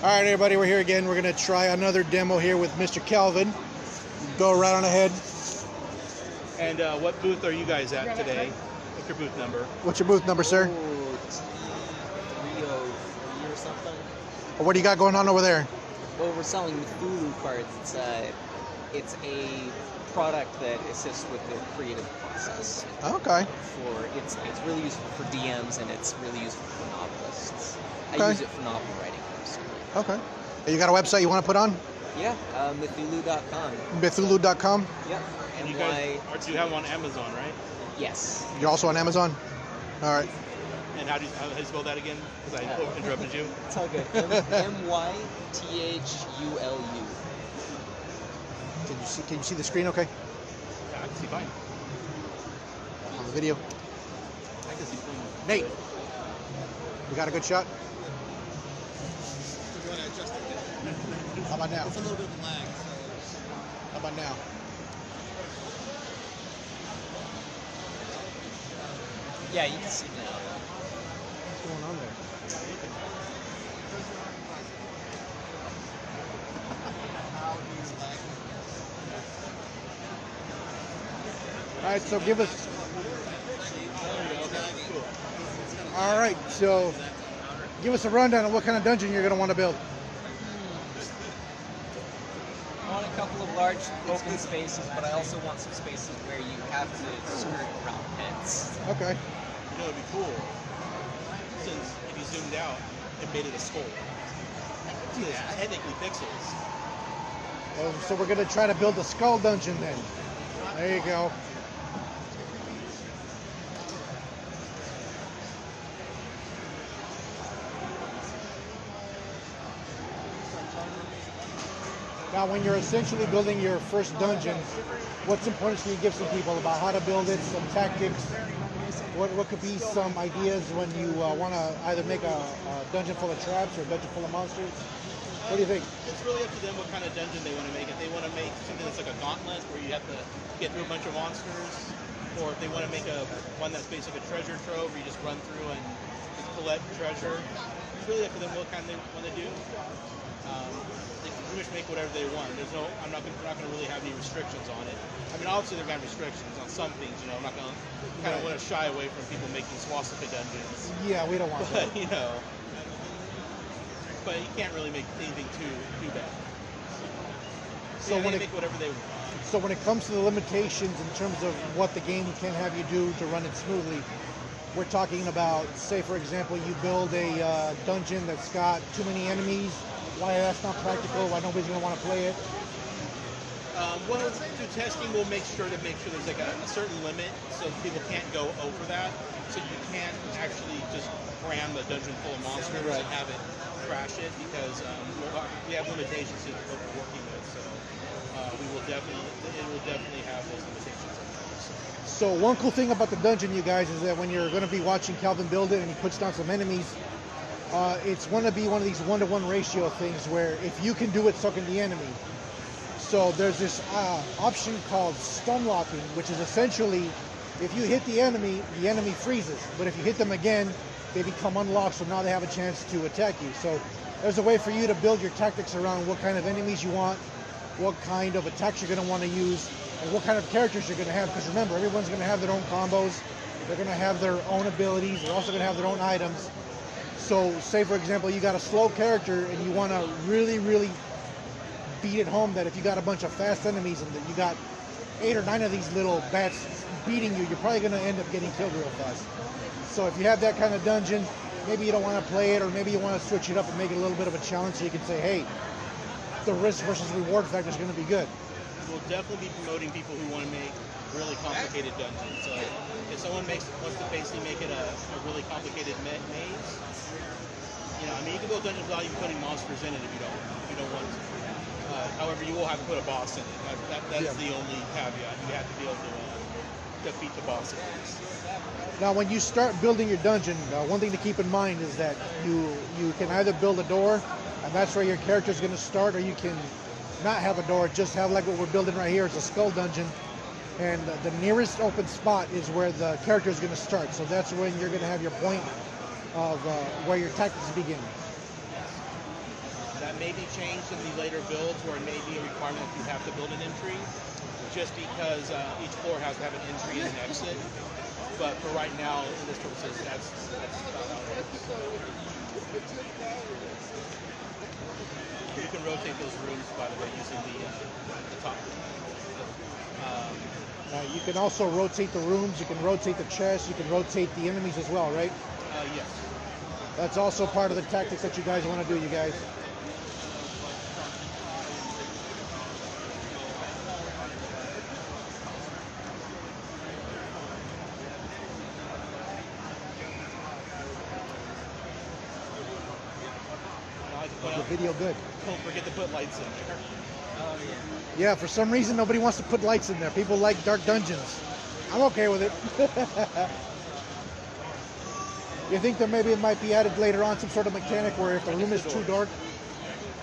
All right, everybody, we're here again. We're going to try another demo here with Mr. Kelvin. Go right on ahead. And what booth are you guys at today? What's your booth number? What's your booth number, sir? Oh, T303 or something. What do you got going on over there? Well, we're selling Mythulu cards. It's a product that assists with the creative process. Okay. It's really useful for DMs, and it's really useful for novelists. Okay. I use it for novel writing personally. Okay. You got a website you want to put on? Yeah, Mythulu.com. Mythulu.com? Yep. And you guys, you have them on Amazon, right? Yes. You're also on Amazon? All right. And how do you spell that again? Because I interrupted you. It's all good. Mythulu. Can you see the screen okay? Yeah, I can see fine. On the video? I can see fine. Nate, we got a good shot? You want to adjust it. How about now? It's a little bit of lag. How about now? Yeah, you can see now. What's going on there? All right, so give us. All right, so give us a rundown of what kind of dungeon you're going to want to build. I want a couple of large open spaces, but I also want some spaces where you have to skirt around pits. Okay. You know, it'd be cool since if you zoomed out, it made it a skull. It's technically pixels. So we're going to try to build a skull dungeon then. There you go. Now, when you're essentially building your first dungeon, what's important can you give some people about how to build it, some tactics? What could be some ideas when you want to either make a dungeon full of traps or a dungeon full of monsters? What do you think? It's really up to them what kind of dungeon they want to make. If they want to make something that's like a gauntlet where you have to get through a bunch of monsters, or if they want to make one that's basically a treasure trove where you just run through and just collect treasure, it's really up to them what kind they want to do. They can pretty much make whatever they want. We're not going to really have any restrictions on it. I mean, obviously they're going to have restrictions on some things. You know, I'm not going to kind of want to shy away from people making swastika dungeons. Yeah, we don't want that. But but you can't really make anything too bad. So yeah, when they make whatever they want. So when it comes to the limitations in terms of what the game can have you do to run it smoothly, we're talking about, say for example, you build a dungeon that's got too many enemies. Why that's not practical? Why nobody's going to want to play it? Well, through testing, we'll make sure there's like a certain limit, so people can't go over that. So you can't actually just cram a dungeon full of monsters and have it crash it, because we have limitations to what we're working with. So it will definitely have those limitations. So one cool thing about the dungeon, you guys, is that when you're going to be watching Calvin build it and he puts down some enemies, it's going to be one of these 1-to-1 ratio things where if you can do it, so can the enemy. So there's this option called stun locking, which is essentially if you hit the enemy freezes. But if you hit them again, they become unlocked, so now they have a chance to attack you. So there's a way for you to build your tactics around what kind of enemies you want, what kind of attacks you're going to want to use, and what kind of characters you're going to have. Because remember, everyone's going to have their own combos. They're going to have their own abilities. They're also going to have their own items. So say, for example, you got a slow character and you want to really, really beat it home that if you got a bunch of fast enemies and that you got 8 or 9 of these little bats beating you, you're probably going to end up getting killed real fast. So if you have that kind of dungeon, maybe you don't want to play it, or maybe you want to switch it up and make it a little bit of a challenge so you can say, hey, the risk versus reward factor is going to be good. We'll definitely be promoting people who want to make really complicated dungeons. So if someone wants to basically make it a really complicated maze, you mean, you can build dungeons without even putting monsters in it if you don't want to. However, you will have to put a boss in it. That's the only caveat. You have to be able to defeat the boss. Now, when you start building your dungeon, one thing to keep in mind is that you can either build a door, and that's where your character is going to start, or you can not have a door, just have like what we're building right here. It's a skull dungeon, and the nearest open spot is where the character is going to start. So that's when you're going to have your point of where your tactics begin. That may be changed in the later builds where it may be a requirement that you have to build an entry, just because each floor has to have an entry and an exit. But for right now, in this purposes, that's about how it works. You can rotate those rooms, by the way, using the top. You can also rotate the rooms, you can rotate the chests, you can rotate the enemies as well, right? Yes. That's also part of the tactics that you guys want to do, you guys. The video good. Don't forget to put lights in there. Oh yeah. Yeah, for some reason nobody wants to put lights in there. People like dark dungeons. I'm okay with it. You think that maybe it might be added later on, some sort of mechanic where if the room is too dark,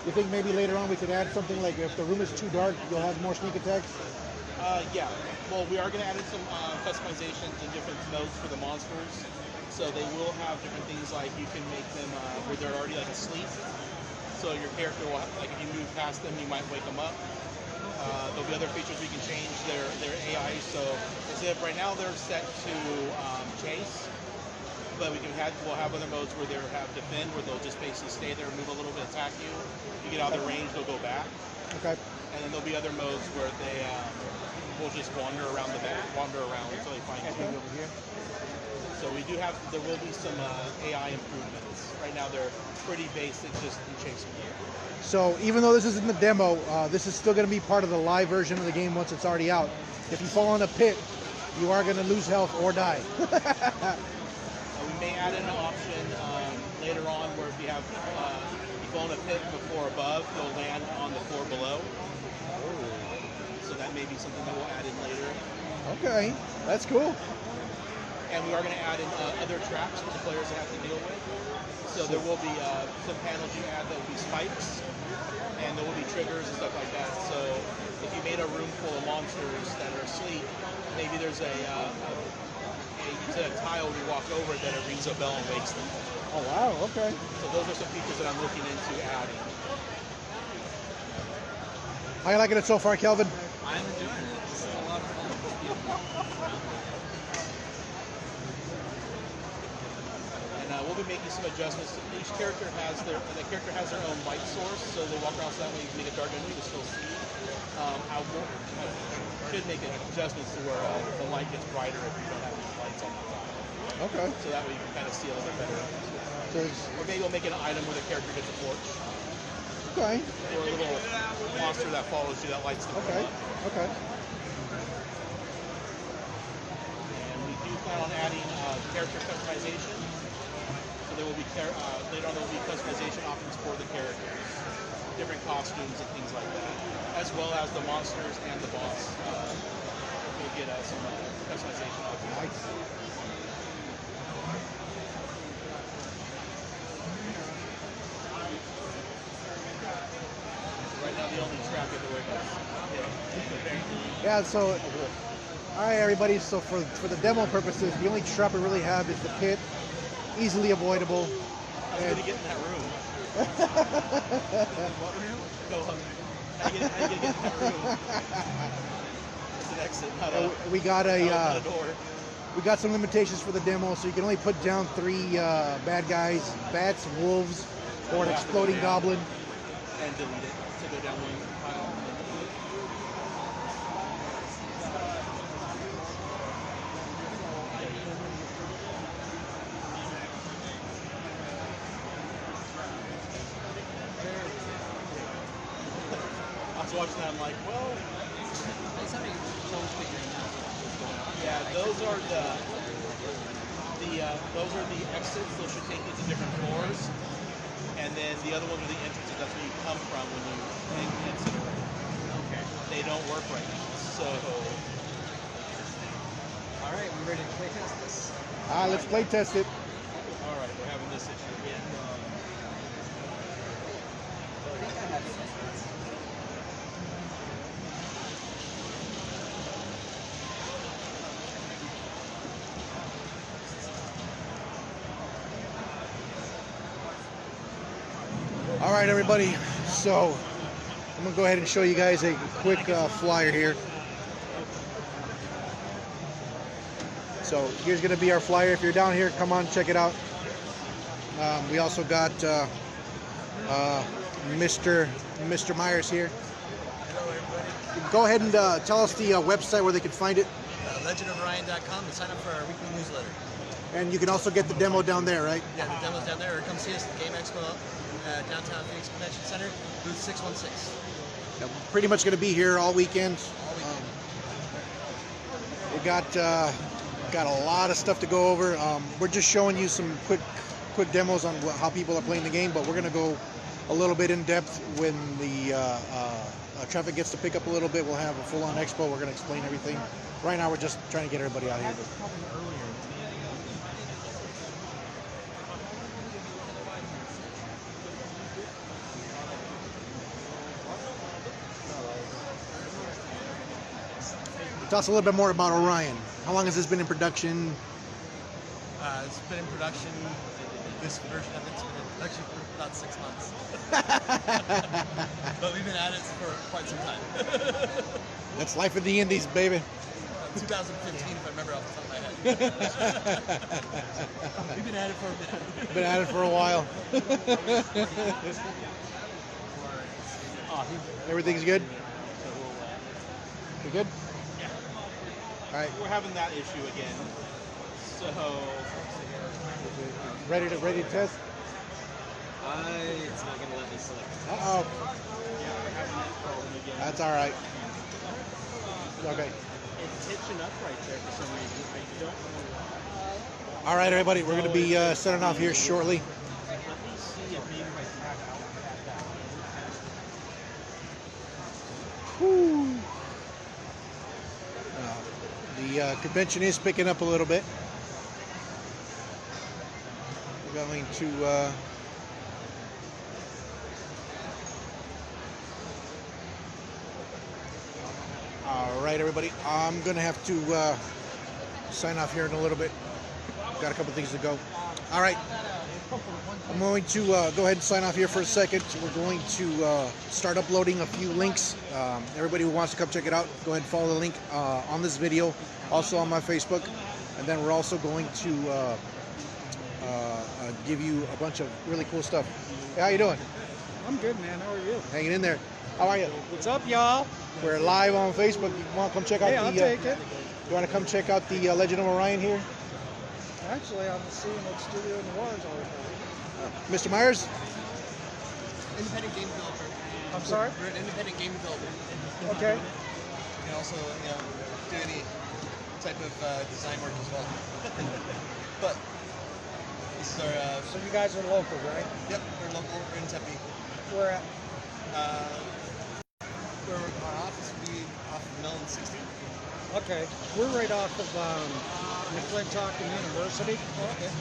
you think maybe later on we could add something like if the room is too dark, you'll have more sneak attacks? Yeah. Well, we are going to add in some customizations and different modes for the monsters. So they will have different things like you can make them where they're already like asleep. So your character will, like if you move past them, you might wake them up. There'll be other features we can change their AI. So instead of right now they're set to chase, but we'll have other modes where they'll have defend, where they'll just basically stay there, move a little bit, attack you. You get out of their range, they'll go back. Okay. And then there'll be other modes where they will just wander around until they find you over here. So there will be some AI improvements. Right now they're pretty basic, just in chasing you. So even though this isn't the demo, this is still going to be part of the live version of the game once it's already out. If you fall in a pit, you are going to lose health or die. We may add in an option later on where if you fall in a pit before above, you'll land on the floor below. So that may be something that we'll add in later. Okay, that's cool. And we are going to add in other traps for the players to have to deal with. So there will be some panels you add that will be spikes, and there will be triggers and stuff like that. So if you made a room full of monsters that are asleep, maybe there's a tile we walk over that it rings a bell and wakes them. Oh wow, okay. So those are some features that I'm looking into adding. How you liking it so far, Kelvin? I'm enjoying it. This is a lot of fun. And we'll be making some adjustments. Each character has their own light source, so they walk around so that way you can make a dark enemy to still see. I should make adjustments to where the light gets brighter if you don't have any lights on the top. Okay. So that way you can kind of see a little bit better. Or maybe we'll make an item where the character gets a torch. Okay. Or a little monster that follows you that lights the room Okay. up. Okay. And we do plan on adding character customization. So there will be later on there will be customization options for the characters, different costumes and things like that, as well as the monsters and the boss. We'll get some customization options. Nice. Right now, the only trap you have to worry about is Yeah. So, all right, everybody. So for the demo purposes, the only trap we really have is the pit, easily avoidable. How are you going to get in that room? What room? Go up. How you going to get in that room? It's an exit, not a, We got not a door. we got some limitations for the demo, so you can only put down 3 bad guys, bats, wolves, or an exploding goblin. And delete it to go down one pile. I was watching that, I'm like, well, yeah, those are the exits. Those should take you to different floors. And then the other ones are the entrances. That's where you come from when you exit. Okay. They don't work right now. So. All right, we ready to play test this? Let's play test it. All right, we're having this issue again. I think I have this. All right, everybody. So I'm gonna go ahead and show you guys a quick flyer here. So here's gonna be our flyer. If you're down here, come on, check it out. We also got Mr. Myers here. Hello, everybody. Go ahead and tell us the website where they can find it. LegendofOrion.com to sign up for our weekly newsletter. And you can also get the demo down there, right? Yeah, the demo's down there. Or come see us at the Game Expo, downtown Phoenix Convention Center, booth 616. Yeah, we're pretty much going to be here all weekend. We got a lot of stuff to go over. We're just showing you some quick demos on how people are playing the game, but we're going to go a little bit in depth when the traffic gets to pick up a little bit. We'll have a full-on expo. We're going to explain everything. Right now, we're just trying to get everybody out here. Tell us a little bit more about Orion. How long has this been in production? It's been in production, this version of it's been in production for about 6 months. But we've been at it for quite some time. That's life in the Indies, baby. 2015, if I remember off the top of my head. We've been at it for a bit. Been at it for a while. Everything's good? You good? All right. We're having that issue again. So Ready to test? It's not going to let me select. Uh-oh. yeah, we're having that problem again. That's all right. Okay. It's hitching up right there for some reason. I don't know why. All right, everybody. We're going to be setting off here shortly. Let me see if maybe my track out had that. Whew. The convention is picking up a little bit. We're going to all right, everybody. I'm going to have to sign off here in a little bit. Got a couple things to go. All right. I'm going to go ahead and sign off here for a second. We're going to start uploading a few links. Everybody who wants to come check it out, go ahead and follow the link on this video, also on my Facebook. And then we're also going to give you a bunch of really cool stuff. Hey, how you doing? I'm good, man. How are you? Hanging in there. How are you? What's up, y'all? We're live on Facebook. You want to come check out Hey, I'll take it. You want to come check out the Legend of Orion here? Actually, I'm seeing that Studio Noirs all the time. Mr. Myers? Independent game developer. I'm sorry? We're an independent game developer. Okay. We can also, do any type of design work as well. But this is our. So you guys are local, right? Yep, we're local. We're in Tempe. Where at? Where our office would be off of Mellon 60. Okay. We're right off of McClintock University. Oh, okay.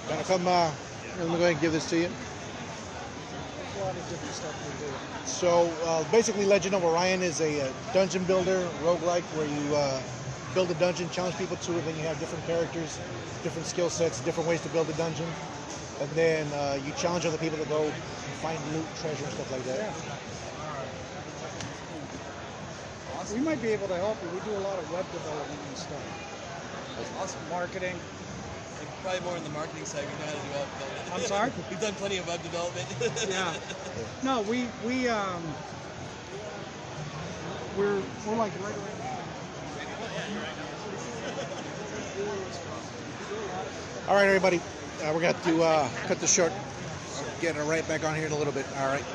Gonna come, let me go ahead and give this to you. There's a lot of different stuff we do. So basically Legend of Orion is a dungeon builder, roguelike, where you build a dungeon, challenge people to it, then you have different characters, different skill sets, different ways to build a dungeon. And then you challenge other people to go find loot, treasure, and stuff like that. Yeah. We might be able to help you. We do a lot of web development and stuff. That's awesome. Marketing. Probably more on the marketing side. We know how to do web development. I'm sorry? We've done plenty of web development. Yeah. No, we're like right around. All right, everybody. We're going to cut this short. Getting it right back on here in a little bit. All right.